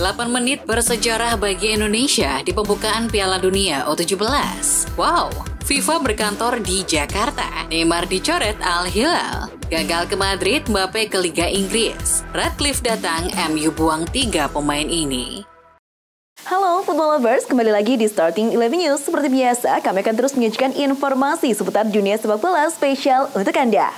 8 menit bersejarah bagi Indonesia di pembukaan Piala Dunia U17. Wow, FIFA berkantor di Jakarta. Neymar dicoret Al Hilal. Gagal ke Madrid, Mbappe ke Liga Inggris. Radcliffe datang, MU buang 3 pemain ini. Halo Football Lovers, kembali lagi di Starting 11 News. Seperti biasa, kami akan terus menyajikan informasi seputar dunia sepak bola spesial untuk Anda.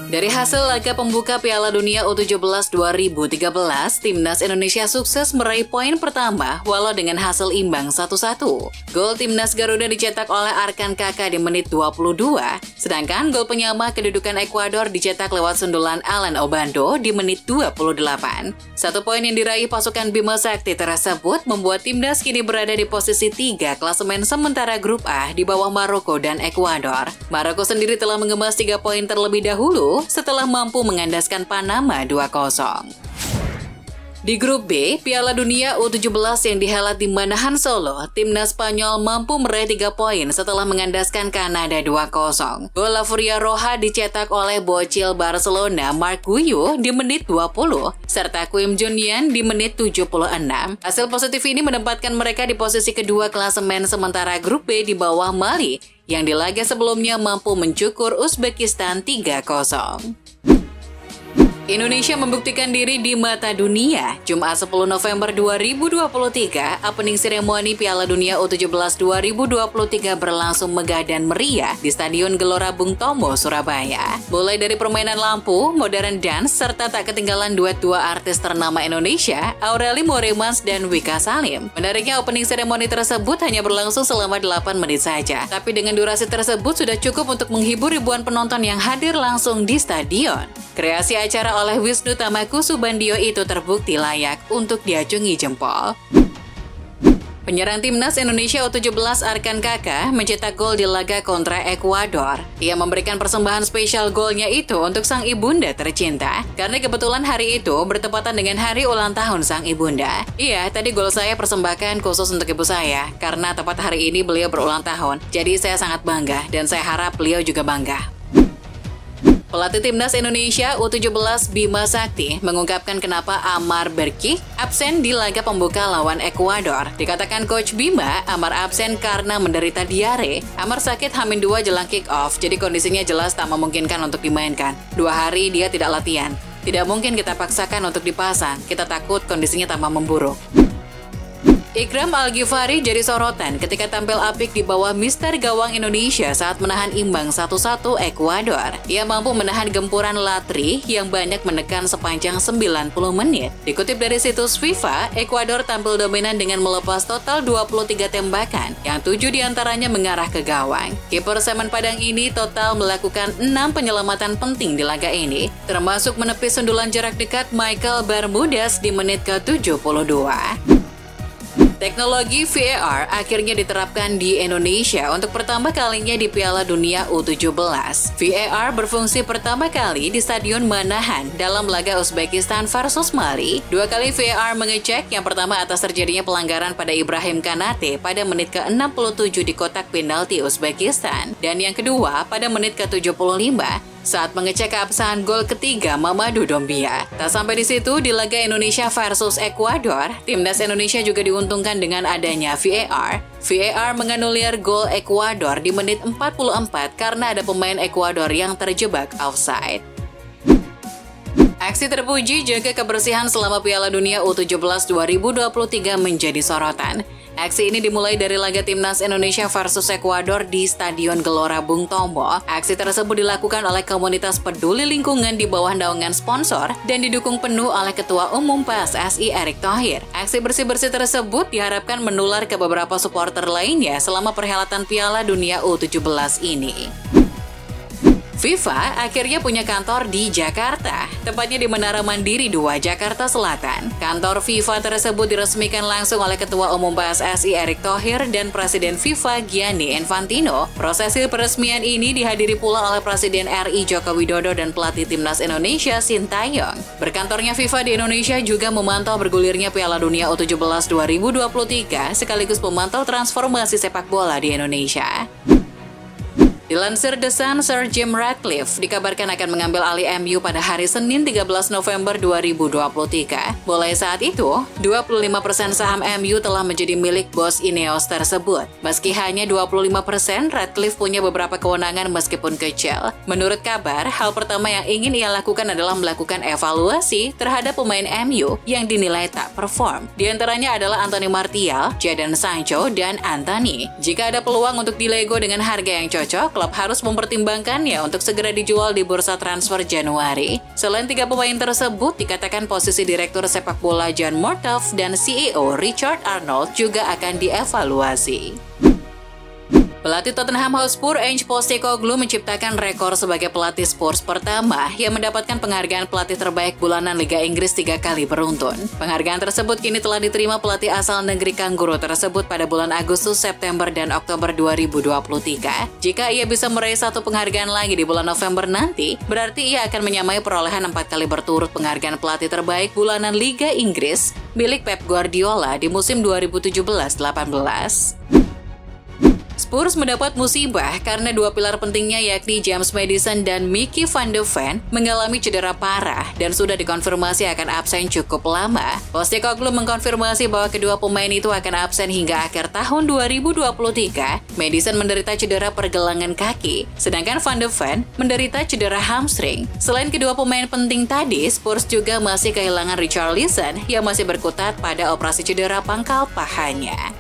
Dari hasil laga pembuka Piala Dunia U17 2013, Timnas Indonesia sukses meraih poin pertama walau dengan hasil imbang 1-1. Gol Timnas Garuda dicetak oleh Arkan Kaka di menit 22, sedangkan gol penyama kedudukan Ekuador dicetak lewat sundulan Alan Obando di menit 28. 1 poin yang diraih pasukan Bima Sakti tersebut membuat Timnas kini berada di posisi 3 klasemen sementara grup A di bawah Maroko dan Ekuador. Maroko sendiri telah mengemas 3 poin terlebih dahulu setelah mampu mengandaskan Panama 2-0. Di grup B, Piala Dunia U17 yang dihelat di Manahan Solo, Timnas Spanyol mampu meraih 3 poin setelah mengandaskan Kanada 2-0. Gol La Furia Roja dicetak oleh bocil Barcelona Marc Guiu di menit 20, serta Kim Jong-yeon di menit 76. Hasil positif ini menempatkan mereka di posisi kedua klasemen sementara grup B di bawah Mali, yang di laga sebelumnya mampu mencukur Uzbekistan 3-0. Indonesia membuktikan diri di mata dunia. Jumat 10 November 2023, opening ceremony Piala Dunia U17 2023 berlangsung megah dan meriah di Stadion Gelora Bung Tomo, Surabaya. Mulai dari permainan lampu, modern dance, serta tak ketinggalan duet dua artis ternama Indonesia, Aureli Moremans dan Wika Salim. Menariknya, opening ceremony tersebut hanya berlangsung selama 8 menit saja. Tapi dengan durasi tersebut sudah cukup untuk menghibur ribuan penonton yang hadir langsung di stadion. Kreasi acara oleh Wisnu Tamaku Subandio itu terbukti layak untuk diacungi jempol. Penyerang Timnas Indonesia U17 Arkan Kaka mencetak gol di laga kontra Ekuador. Ia memberikan persembahan spesial golnya itu untuk sang ibunda tercinta, karena kebetulan hari itu bertepatan dengan hari ulang tahun sang ibunda. Iya, tadi gol saya persembahkan khusus untuk ibu saya, karena tepat hari ini beliau berulang tahun. Jadi saya sangat bangga, dan saya harap beliau juga bangga. Pelatih Timnas Indonesia U17 Bima Sakti mengungkapkan kenapa Amar Berkih absen di laga pembuka lawan Ekuador. Dikatakan Coach Bima, Amar absen karena menderita diare. Amar sakit H-2 jelang kick-off, jadi kondisinya jelas tak memungkinkan untuk dimainkan. 2 hari dia tidak latihan. Tidak mungkin kita paksakan untuk dipasang, kita takut kondisinya tambah memburuk. Ikram Al-Ghifari jadi sorotan ketika tampil apik di bawah mister gawang Indonesia saat menahan imbang 1-1 Ekuador. Ia mampu menahan gempuran Latri yang banyak menekan sepanjang 90 menit. Dikutip dari situs FIFA, Ekuador tampil dominan dengan melepas total 23 tembakan, yang 7 diantaranya mengarah ke gawang. Kiper Semen Padang ini total melakukan 6 penyelamatan penting di laga ini, termasuk menepis sundulan jarak dekat Michael Bermudez di menit ke-72. Teknologi VAR akhirnya diterapkan di Indonesia untuk pertama kalinya di Piala Dunia U17. VAR berfungsi pertama kali di Stadion Manahan dalam laga Uzbekistan versus Mali. 2 kali VAR mengecek, yang pertama atas terjadinya pelanggaran pada Ibrahim Kanate pada menit ke-67 di kotak penalti Uzbekistan, dan yang kedua pada menit ke-75 saat mengecek keabsahan gol ketiga Mamadou Dombia. Tak sampai di situ, di laga Indonesia versus Ekuador, Timnas Indonesia juga diuntungkan dengan adanya VAR. VAR menganulir gol Ekuador di menit 44 karena ada pemain Ekuador yang terjebak offside. Aksi terpuji jaga kebersihan selama Piala Dunia U17 2023 menjadi sorotan. Aksi ini dimulai dari laga Timnas Indonesia versus Ekuador di Stadion Gelora Bung Tomo. Aksi tersebut dilakukan oleh komunitas peduli lingkungan di bawah naungan sponsor dan didukung penuh oleh Ketua Umum PSSI Erick Thohir. Aksi bersih-bersih tersebut diharapkan menular ke beberapa supporter lainnya selama perhelatan Piala Dunia U17 ini. FIFA akhirnya punya kantor di Jakarta, tepatnya di Menara Mandiri 2, Jakarta Selatan. Kantor FIFA tersebut diresmikan langsung oleh Ketua Umum PSSI Erick Thohir dan Presiden FIFA Gianni Infantino. Prosesi peresmian ini dihadiri pula oleh Presiden RI Joko Widodo dan pelatih Timnas Indonesia Sintayong. Berkantornya FIFA di Indonesia juga memantau bergulirnya Piala Dunia U17 2023 sekaligus memantau transformasi sepak bola di Indonesia. Dilansir The Sun, Sir Jim Ratcliffe dikabarkan akan mengambil alih MU pada hari Senin 13 November 2023. Mulai saat itu, 25% saham MU telah menjadi milik bos Ineos tersebut. Meski hanya 25%, Ratcliffe punya beberapa kewenangan meskipun kecil. Menurut kabar, hal pertama yang ingin ia lakukan adalah melakukan evaluasi terhadap pemain MU yang dinilai tak perform. Di antaranya adalah Anthony Martial, Jadon Sancho, dan Antony. Jika ada peluang untuk dilego dengan harga yang cocok, klub harus mempertimbangkannya untuk segera dijual di bursa transfer Januari. Selain 3 pemain tersebut, dikatakan posisi Direktur Sepak Bola John Murtough dan CEO Richard Arnold juga akan dievaluasi. Pelatih Tottenham Hotspur Ange Postecoglou menciptakan rekor sebagai pelatih Spurs pertama yang mendapatkan penghargaan pelatih terbaik bulanan Liga Inggris 3 kali beruntun. Penghargaan tersebut kini telah diterima pelatih asal negeri Kangguru tersebut pada bulan Agustus, September, dan Oktober 2023. Jika ia bisa meraih satu penghargaan lagi di bulan November nanti, berarti ia akan menyamai perolehan 4 kali berturut penghargaan pelatih terbaik bulanan Liga Inggris milik Pep Guardiola di musim 2017-18. Spurs mendapat musibah karena 2 pilar pentingnya yakni James Maddison dan Mickey van de Ven mengalami cedera parah dan sudah dikonfirmasi akan absen cukup lama. Postecoglou mengkonfirmasi bahwa kedua pemain itu akan absen hingga akhir tahun 2023. Maddison menderita cedera pergelangan kaki, sedangkan van de Ven menderita cedera hamstring. Selain kedua pemain penting tadi, Spurs juga masih kehilangan Richarlison yang masih berkutat pada operasi cedera pangkal pahanya.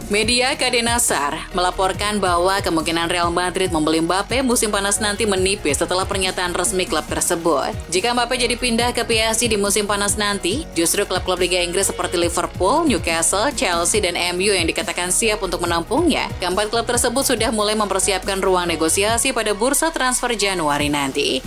Media Cadena SAR melaporkan bahwa kemungkinan Real Madrid membeli Mbappe musim panas nanti menipis setelah pernyataan resmi klub tersebut. Jika Mbappe jadi pindah ke PSG di musim panas nanti, justru klub-klub Liga Inggris seperti Liverpool, Newcastle, Chelsea, dan MU yang dikatakan siap untuk menampungnya. Keempat klub tersebut sudah mulai mempersiapkan ruang negosiasi pada bursa transfer Januari nanti.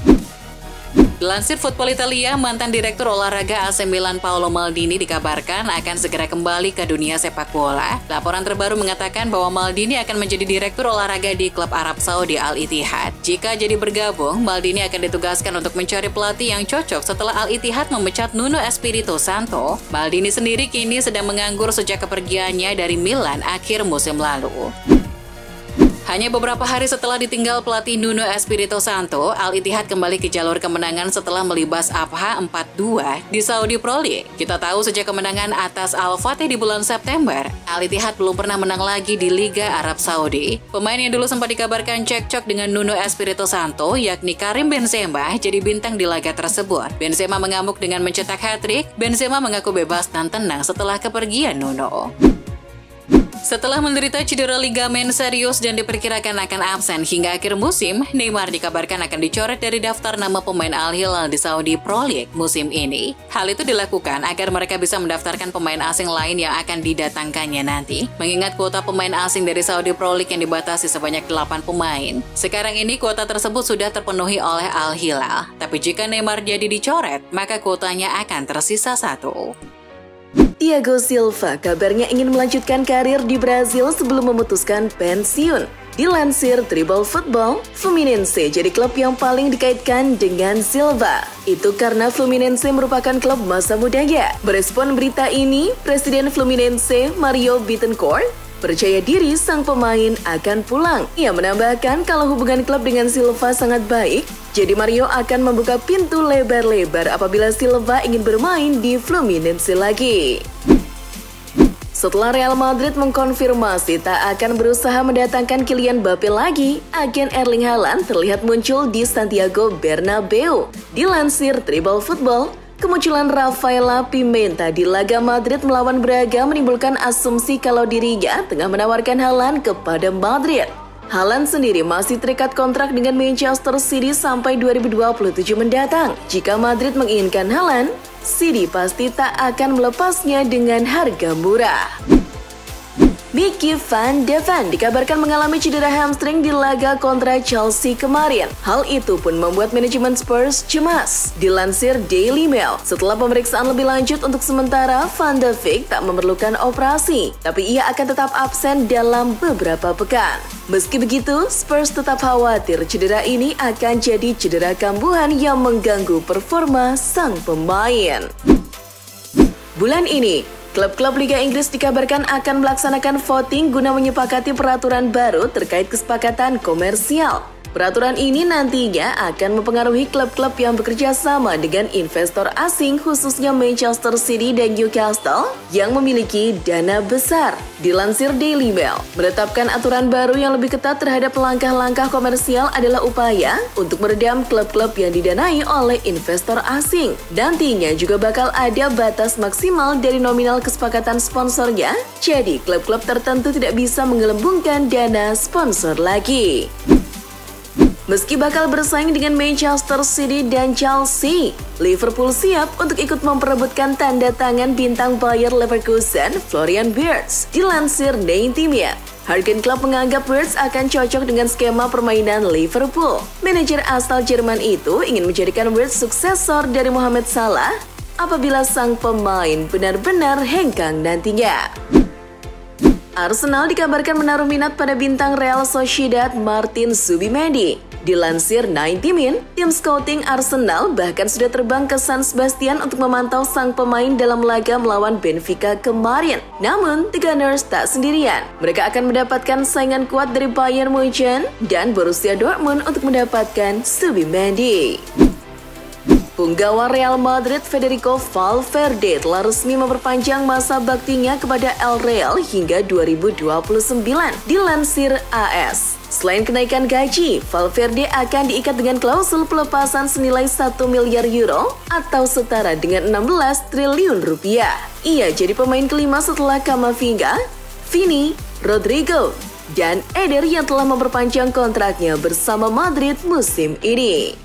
Dilansir Football Italia, mantan Direktur Olahraga AC Milan Paolo Maldini dikabarkan akan segera kembali ke dunia sepak bola. Laporan terbaru mengatakan bahwa Maldini akan menjadi Direktur Olahraga di klub Arab Saudi Al Ittihad. Jika jadi bergabung, Maldini akan ditugaskan untuk mencari pelatih yang cocok setelah Al Ittihad memecat Nuno Espirito Santo. Maldini sendiri kini sedang menganggur sejak kepergiannya dari Milan akhir musim lalu. Hanya beberapa hari setelah ditinggal pelatih Nuno Espirito Santo, Al Ittihad kembali ke jalur kemenangan setelah melibas Abha 4-2 di Saudi Pro League. Kita tahu sejak kemenangan atas Al Fateh di bulan September, Al Ittihad belum pernah menang lagi di Liga Arab Saudi. Pemain yang dulu sempat dikabarkan cekcok dengan Nuno Espirito Santo, yakni Karim Benzema, jadi bintang di laga tersebut. Benzema mengamuk dengan mencetak hat-trick. Benzema mengaku bebas dan tenang setelah kepergian Nuno. Setelah menderita cedera ligamen serius dan diperkirakan akan absen hingga akhir musim, Neymar dikabarkan akan dicoret dari daftar nama pemain Al Hilal di Saudi Pro League musim ini. Hal itu dilakukan agar mereka bisa mendaftarkan pemain asing lain yang akan didatangkannya nanti. Mengingat kuota pemain asing dari Saudi Pro League yang dibatasi sebanyak 8 pemain. Sekarang ini kuota tersebut sudah terpenuhi oleh Al Hilal. Tapi jika Neymar jadi dicoret, maka kuotanya akan tersisa 1. Thiago Silva kabarnya ingin melanjutkan karir di Brazil sebelum memutuskan pensiun. Dilansir Tribal Football, Fluminense jadi klub yang paling dikaitkan dengan Silva. Itu karena Fluminense merupakan klub masa mudanya. Merespon berita ini, Presiden Fluminense Mario Bittencourt percaya diri sang pemain akan pulang. Ia menambahkan kalau hubungan klub dengan Silva sangat baik, jadi Mario akan membuka pintu lebar-lebar apabila Silva ingin bermain di Fluminense lagi. Setelah Real Madrid mengkonfirmasi tak akan berusaha mendatangkan Kylian Mbappe lagi, agen Erling Haaland terlihat muncul di Santiago Bernabeu. Dilansir Tribal Football, kemunculan Rafaela Pimenta di laga Madrid melawan Braga menimbulkan asumsi kalau dirinya tengah menawarkan Haaland kepada Madrid. Haaland sendiri masih terikat kontrak dengan Manchester City sampai 2027 mendatang. Jika Madrid menginginkan Haaland, City pasti tak akan melepasnya dengan harga murah. Mickey Van de Ven dikabarkan mengalami cedera hamstring di laga kontra Chelsea kemarin. Hal itu pun membuat manajemen Spurs cemas. Dilansir Daily Mail, setelah pemeriksaan lebih lanjut untuk sementara, Van de Ven tak memerlukan operasi, tapi ia akan tetap absen dalam beberapa pekan. Meski begitu, Spurs tetap khawatir cedera ini akan jadi cedera kambuhan yang mengganggu performa sang pemain. Bulan ini, klub-klub Liga Inggris dikabarkan akan melaksanakan voting guna menyepakati peraturan baru terkait kesepakatan komersial. Peraturan ini nantinya akan mempengaruhi klub-klub yang bekerja sama dengan investor asing, khususnya Manchester City dan Newcastle yang memiliki dana besar. Dilansir Daily Mail, menetapkan aturan baru yang lebih ketat terhadap langkah-langkah komersial adalah upaya untuk meredam klub-klub yang didanai oleh investor asing. Nantinya juga bakal ada batas maksimal dari nominal kesepakatan sponsornya, jadi klub-klub tertentu tidak bisa menggelembungkan dana sponsor lagi. Meski bakal bersaing dengan Manchester City dan Chelsea, Liverpool siap untuk ikut memperebutkan tanda tangan bintang Bayer Leverkusen, Florian Wirtz. Dilansir 90 Minutes, Jurgen Klopp menganggap Wirtz akan cocok dengan skema permainan Liverpool. Manajer asal Jerman itu ingin menjadikan Wirtz suksesor dari Mohamed Salah apabila sang pemain benar-benar hengkang nantinya. Arsenal dikabarkan menaruh minat pada bintang Real Sociedad Martin Zubimendi. Dilansir 90 Min, tim scouting Arsenal bahkan sudah terbang ke San Sebastian untuk memantau sang pemain dalam laga melawan Benfica kemarin. Namun, The Gunners tak sendirian. Mereka akan mendapatkan saingan kuat dari Bayern Munchen dan Borussia Dortmund untuk mendapatkan Zubimendi. Punggawa Real Madrid Federico Valverde telah resmi memperpanjang masa baktinya kepada El Real hingga 2029, dilansir AS. Selain kenaikan gaji, Valverde akan diikat dengan klausul pelepasan senilai 1 miliar euro atau setara dengan 16 triliun rupiah. Ia jadi pemain kelima setelah Camavinga, Vini, Rodrigo, dan Eder yang telah memperpanjang kontraknya bersama Madrid musim ini.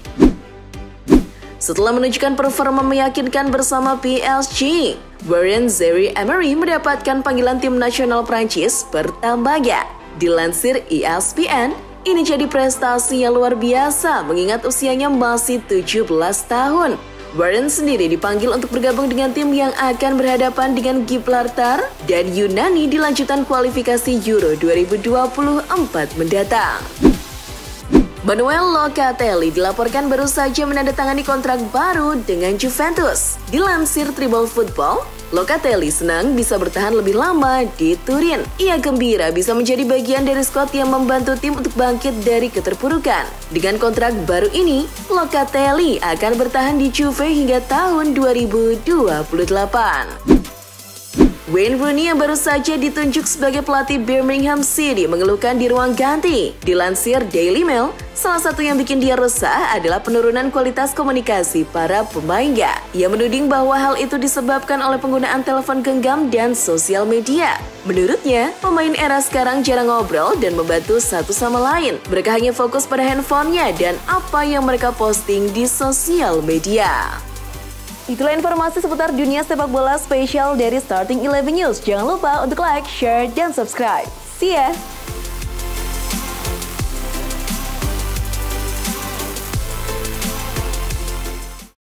Setelah menunjukkan performa meyakinkan bersama PSG, Thierry Henry mendapatkan panggilan tim nasional Prancis pertamanya. Dilansir ESPN, ini jadi prestasi yang luar biasa mengingat usianya masih 17 tahun. Warren sendiri dipanggil untuk bergabung dengan tim yang akan berhadapan dengan Gibraltar dan Yunani di lanjutan kualifikasi Euro 2024 mendatang. Manuel Locatelli dilaporkan baru saja menandatangani kontrak baru dengan Juventus. Dilansir Tribal Football, Locatelli senang bisa bertahan lebih lama di Turin. Ia gembira bisa menjadi bagian dari skuad yang membantu tim untuk bangkit dari keterpurukan. Dengan kontrak baru ini, Locatelli akan bertahan di Juve hingga tahun 2028. Wayne Rooney yang baru saja ditunjuk sebagai pelatih Birmingham City mengeluhkan di ruang ganti. Dilansir Daily Mail, salah satu yang bikin dia resah adalah penurunan kualitas komunikasi para pemainnya. Ia menuding bahwa hal itu disebabkan oleh penggunaan telepon genggam dan sosial media. Menurutnya, pemain era sekarang jarang ngobrol dan membantu satu sama lain. Mereka hanya fokus pada handphonenya dan apa yang mereka posting di sosial media. Itulah informasi seputar dunia sepak bola spesial dari Starting 11 News. Jangan lupa untuk like, share, dan subscribe. See ya!